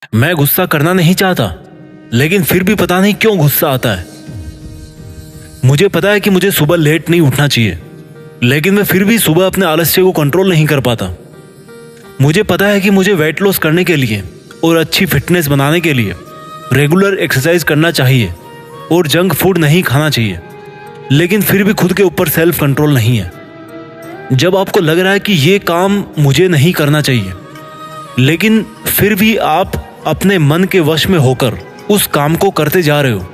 मैं गुस्सा करना नहीं चाहता, लेकिन फिर भी पता नहीं क्यों गुस्सा आता है। मुझे पता है कि मुझे सुबह लेट नहीं उठना चाहिए, लेकिन मैं फिर भी सुबह अपने आलस्य को कंट्रोल नहीं कर पाता। मुझे पता है कि मुझे वेट लॉस करने के लिए और अच्छी फिटनेस बनाने के लिए रेगुलर एक्सरसाइज करना चाहिए और जंक फूड नहीं खाना चाहिए, लेकिन फिर भी खुद के ऊपर सेल्फ कंट्रोल नहीं है। जब आपको लग रहा है कि ये काम मुझे नहीं करना चाहिए, लेकिन फिर भी आप अपने मन के वश में होकर उस काम को करते जा रहे हो,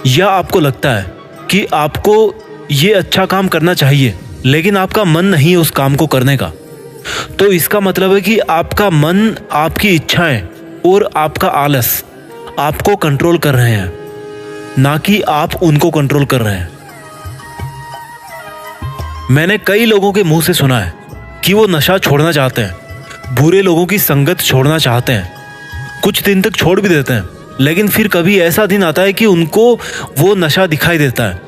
या आपको लगता है कि आपको ये अच्छा काम करना चाहिए लेकिन आपका मन नहीं है उस काम को करने का, तो इसका मतलब है कि आपका मन, आपकी इच्छाएं और आपका आलस आपको कंट्रोल कर रहे हैं, ना कि आप उनको कंट्रोल कर रहे हैं। मैंने कई लोगों के मुंह से सुना है कि वो नशा छोड़ना चाहते हैं, बुरे लोगों की संगत छोड़ना चाहते हैं, कुछ दिन तक छोड़ भी देते हैं, लेकिन फिर कभी ऐसा दिन आता है कि उनको वो नशा दिखाई देता है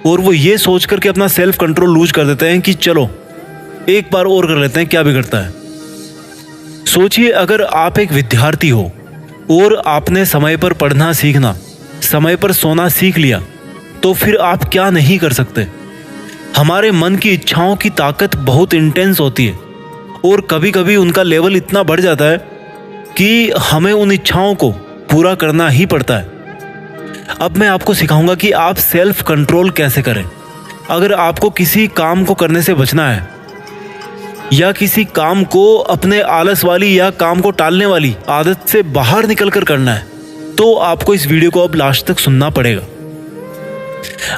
और वो ये सोच करके अपना सेल्फ कंट्रोल लूज कर देते हैं कि चलो एक बार और कर लेते हैं, क्या बिगड़ता है। सोचिए, अगर आप एक विद्यार्थी हो और आपने समय पर पढ़ना सीखना, समय पर सोना सीख लिया, तो फिर आप क्या नहीं कर सकते। हमारे मन की इच्छाओं की ताकत बहुत इंटेंस होती है और कभी कभी उनका लेवल इतना बढ़ जाता है कि हमें उन इच्छाओं को पूरा करना ही पड़ता है। अब मैं आपको सिखाऊंगा कि आप सेल्फ कंट्रोल कैसे करें। अगर आपको किसी काम को करने से बचना है या किसी काम को अपने आलस वाली या काम को टालने वाली आदत से बाहर निकलकर करना है, तो आपको इस वीडियो को अब लास्ट तक सुनना पड़ेगा।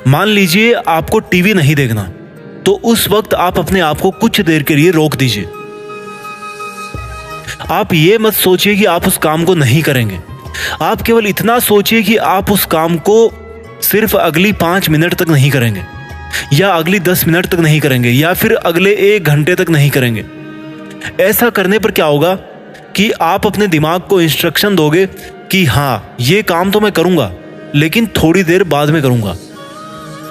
मान लीजिए आपको टीवी नहीं देखना, तो उस वक्त आप अपने आप को कुछ देर के लिए रोक दीजिए। आप ये मत सोचिए कि आप उस काम को नहीं करेंगे, आप केवल इतना सोचिए कि आप उस काम को सिर्फ अगली 5 मिनट तक नहीं करेंगे, या अगली 10 मिनट तक नहीं करेंगे, या फिर अगले 1 घंटे तक नहीं करेंगे। ऐसा करने पर क्या होगा कि आप अपने दिमाग को इंस्ट्रक्शन दोगे कि हाँ, ये काम तो मैं करूंगा, लेकिन थोड़ी देर बाद में करूंगा।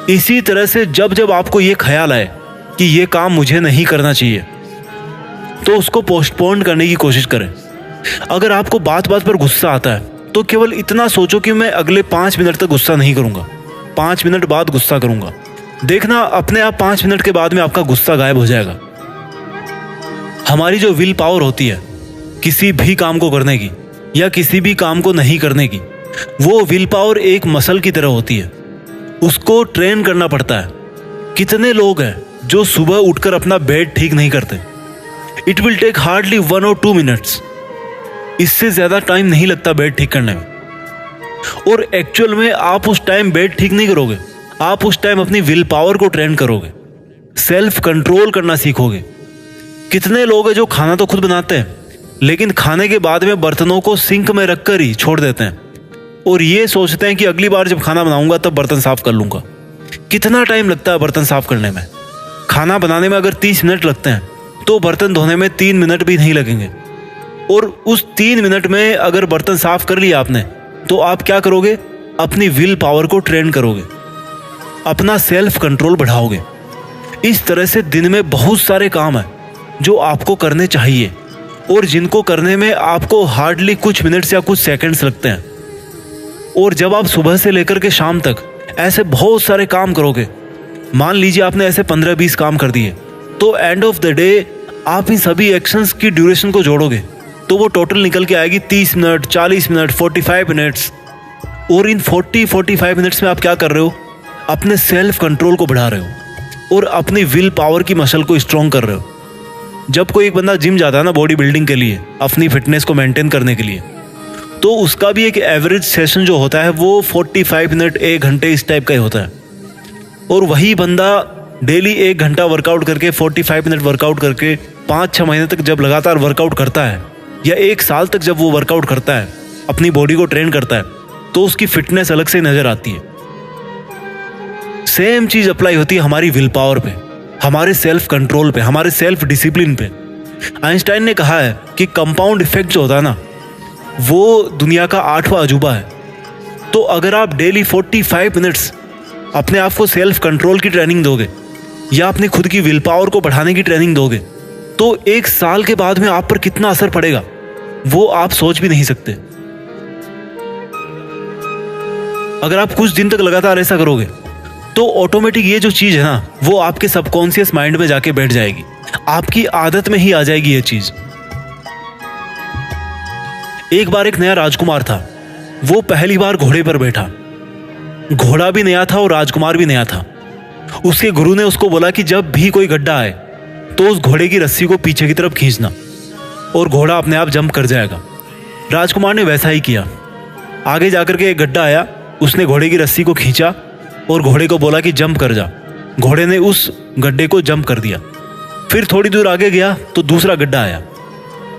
इसी तरह से जब जब आपको ये ख्याल आए कि ये काम मुझे नहीं करना चाहिए, तो उसको पोस्टपोन करने की कोशिश करें। अगर आपको बात बात पर गुस्सा आता है, तो केवल इतना सोचो कि मैं अगले 5 मिनट तक गुस्सा नहीं करूंगा, 5 मिनट बाद गुस्सा करूंगा। देखना, अपने आप 5 मिनट के बाद में आपका गुस्सा गायब हो जाएगा। हमारी जो विल पावर होती है किसी भी काम को करने की या किसी भी काम को नहीं करने की, वो विल पावर एक मसल की तरह होती है, उसको ट्रेन करना पड़ता है। कितने लोग हैं जो सुबह उठकर अपना बेड ठीक नहीं करते। इट विल टेक हार्डली 1 और 2 मिनट्स, इससे ज्यादा टाइम नहीं लगता बेड ठीक करने में। और एक्चुअल में आप उस टाइम बेड ठीक नहीं करोगे, आप उस टाइम अपनी विल पावर को ट्रेन करोगे, सेल्फ कंट्रोल करना सीखोगे। कितने लोग हैं जो खाना तो खुद बनाते हैं, लेकिन खाने के बाद में बर्तनों को सिंक में रखकर ही छोड़ देते हैं और ये सोचते हैं कि अगली बार जब खाना बनाऊंगा तब बर्तन साफ कर लूंगा। कितना टाइम लगता है बर्तन साफ करने में? खाना बनाने में अगर 30 मिनट लगते हैं, तो बर्तन धोने में 3 मिनट भी नहीं लगेंगे। और उस 3 मिनट में अगर बर्तन साफ कर लिया आपने, तो आप क्या करोगे? अपनी विल पावर को ट्रेन करोगे, अपना सेल्फ कंट्रोल बढ़ाओगे। इस तरह से दिन में बहुत सारे काम हैं जो आपको करने चाहिए और जिनको करने में आपको हार्डली कुछ मिनट्स या कुछ सेकंड्स लगते हैं। और जब आप सुबह से लेकर के शाम तक ऐसे बहुत सारे काम करोगे, मान लीजिए आपने ऐसे 15-20 काम कर दिए, तो एंड ऑफ द डे आप इन सभी एक्शंस की ड्यूरेशन को जोड़ोगे तो वो टोटल निकल के आएगी 30 मिनट, 40 मिनट, 45 मिनट्स। और इन 40-45 मिनट्स में आप क्या कर रहे हो? अपने सेल्फ कंट्रोल को बढ़ा रहे हो और अपनी विल पावर की मसल को स्ट्रॉन्ग कर रहे हो। जब कोई एक बंदा जिम जाता है ना बॉडी बिल्डिंग के लिए, अपनी फिटनेस को मेंटेन करने के लिए, तो उसका भी एक एवरेज सेशन जो होता है वो 45 मिनट, 1 घंटे इस टाइप का ही होता है। और वही बंदा डेली 1 घंटा वर्कआउट करके, 45 मिनट वर्कआउट करके 5-6 महीने तक जब लगातार वर्कआउट करता है, या 1 साल तक जब वो वर्कआउट करता है, अपनी बॉडी को ट्रेन करता है, तो उसकी फिटनेस अलग से नजर आती है। सेम चीज अप्लाई होती है हमारी विल पावर पे, हमारे सेल्फ कंट्रोल पे, हमारे सेल्फ डिसिप्लिन पे। आइंस्टाइन ने कहा है कि कंपाउंड इफेक्ट जो होता है ना, वो दुनिया का 8वां अजूबा है। तो अगर आप डेली 45 मिनट्स अपने आप को सेल्फ कंट्रोल की ट्रेनिंग दोगे या अपनी खुद की विल पावर को बढ़ाने की ट्रेनिंग दोगे, तो 1 साल के बाद में आप पर कितना असर पड़ेगा। वो आप सोच भी नहीं सकते। अगर आप कुछ दिन तक लगातार ऐसा करोगे तो ऑटोमेटिक ये जो चीज है ना, वो आपके सबकॉन्शियस माइंड में जाके बैठ जाएगी, आपकी आदत में ही आ जाएगी ये चीज। एक बार एक नया राजकुमार था। वो पहली बार घोड़े पर बैठा। घोड़ा भी नया था और राजकुमार भी नया था। उसके गुरु ने उसको बोला कि जब भी कोई गड्ढा आए तो उस घोड़े की रस्सी को पीछे की तरफ खींचना और घोड़ा अपने आप जंप कर जाएगा। राजकुमार ने वैसा ही किया। आगे जाकर के एक गड्ढा आया, उसने घोड़े की रस्सी को खींचा और घोड़े को बोला कि जंप कर जा। घोड़े ने उस गड्ढे को जंप कर दिया। फिर थोड़ी दूर आगे गया तो दूसरा गड्ढा आया।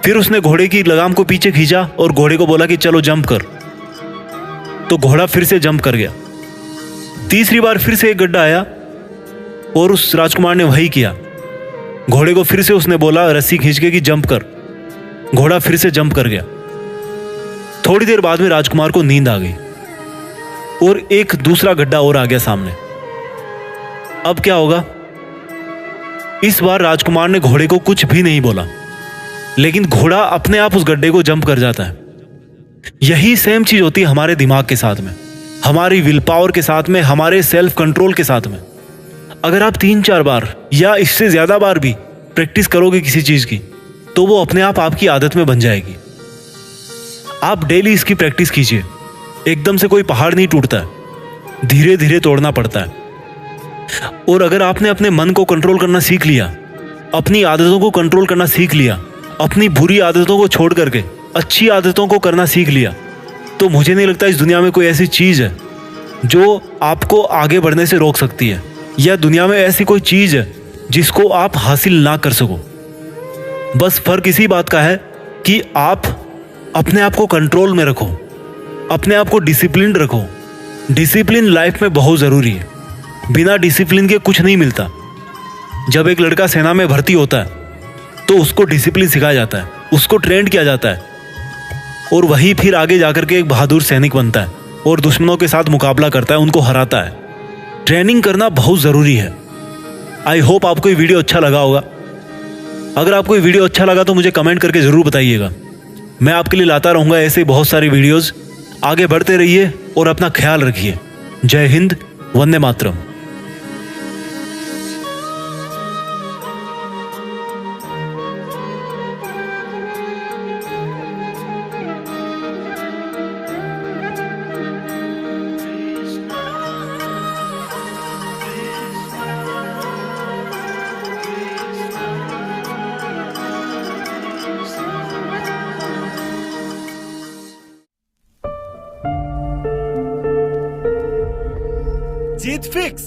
फिर उसने घोड़े की लगाम को पीछे खींचा और घोड़े को बोला कि चलो जंप कर, तो घोड़ा फिर से जंप कर गया। तीसरी बार फिर से एक गड्ढा आया और उस राजकुमार ने वही किया। घोड़े को फिर से उसने बोला रस्सी खींच के कि जंप कर। घोड़ा फिर से जंप कर गया। थोड़ी देर बाद में राजकुमार को नींद आ गई और एक दूसरा गड्ढा और आ गया सामने। अब क्या होगा? इस बार राजकुमार ने घोड़े को कुछ भी नहीं बोला, लेकिन घोड़ा अपने आप उस गड्ढे को जंप कर जाता है। यही सेम चीज होती है हमारे दिमाग के साथ में, हमारी विल पावर के साथ में, हमारे सेल्फ कंट्रोल के साथ में। अगर आप 3-4 बार या इससे ज्यादा बार भी प्रैक्टिस करोगे किसी चीज की, तो वो अपने आप आपकी आदत में बन जाएगी। आप डेली इसकी प्रैक्टिस कीजिए। एकदम से कोई पहाड़ नहीं टूटता है, धीरे धीरे तोड़ना पड़ता है। और अगर आपने अपने मन को कंट्रोल करना सीख लिया, अपनी आदतों को कंट्रोल करना सीख लिया, अपनी बुरी आदतों को छोड़ करके अच्छी आदतों को करना सीख लिया, तो मुझे नहीं लगता इस दुनिया में कोई ऐसी चीज है जो आपको आगे बढ़ने से रोक सकती है, या दुनिया में ऐसी कोई चीज है जिसको आप हासिल ना कर सको। बस फर्क इसी बात का है कि आप अपने आप को कंट्रोल में रखो, अपने आप को डिसिप्लिन रखो। डिसिप्लिन लाइफ में बहुत ज़रूरी है। बिना डिसिप्लिन के कुछ नहीं मिलता। जब एक लड़का सेना में भर्ती होता है तो उसको डिसिप्लिन सिखाया जाता है, उसको ट्रेंड किया जाता है, और वही फिर आगे जाकर के एक बहादुर सैनिक बनता है और दुश्मनों के साथ मुकाबला करता है, उनको हराता है। ट्रेनिंग करना बहुत ज़रूरी है। आई होप आपको ये वीडियो अच्छा लगा होगा। अगर आपको ये वीडियो अच्छा लगा तो मुझे कमेंट करके ज़रूर बताइएगा। मैं आपके लिए लाता रहूँगा ऐसे बहुत सारी वीडियोज़। आगे बढ़ते रहिए और अपना ख्याल रखिए। जय हिंद, वंदे मातरम। जीत फिक्स।